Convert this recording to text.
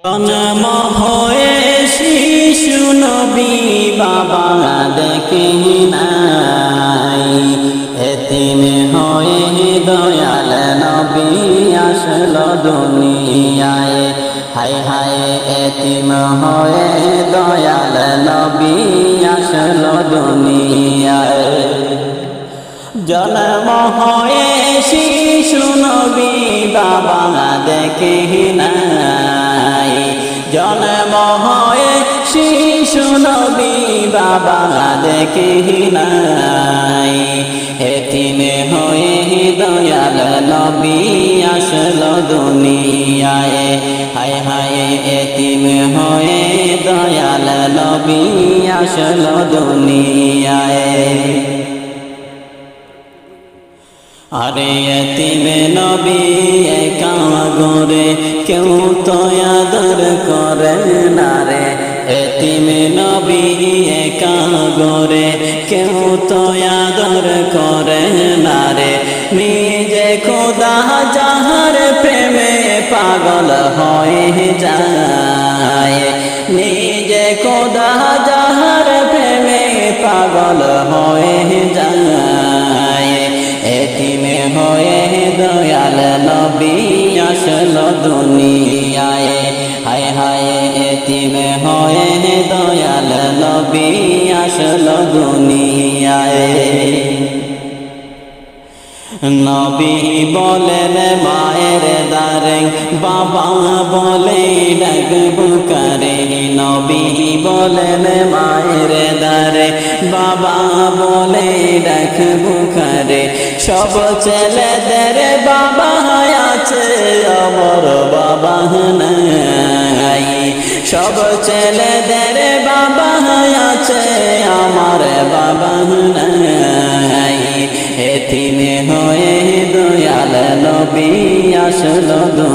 জন্ম হয়ে শিশু নবী বাবা দেখে নাই, এতিম হয়ে দয়াল নবী আসলো দুনিয়ায়। হায় হায় এতিম হয়ে দয়াল নবী আসলো দুনিয়ায়। জন্ম হয়ে শিশু নবী বাবা দেখে নাই, জন্ম হয়ে শিশু নবী বাবা দেখে নাই, এতিম হয়ে দয়াল নবী আসলো দুনিয়ায়। হায় হায় এতিম হয়ে দয়াল নবী আসলো দুনিয়ায়। আরে এতিম নবী একা গরে কেউ তো আদর করে না রে, এতিম নবী একা গরে কেউ তো আদর করে না রে। নিজে খোদা যাহার প্রেমে পাগল হয়ে যায়, নিজে খোদা যাহার প্রেমে পাগল হয়ে যায়, এতিম হয়ে দয়াল নবী আসলো দুনিয়ায়। হায় হায় এতিম হয়ে দয়াল নবী আসলো দুনিয়ায়। নবী বলেন মায়ের দ্বারে বাবা বলে ডাকবো কারে, নবী বলেন মায়ের দ্বারে বাবা বলে ডাকবো কারে। সব ছেলেদের বাবা আছে আমার বাবা নাই, সব ছেলেদের বাবা আছে আমার বাবা নাই, এতিম হয়ে দয়াল নবী আসলো।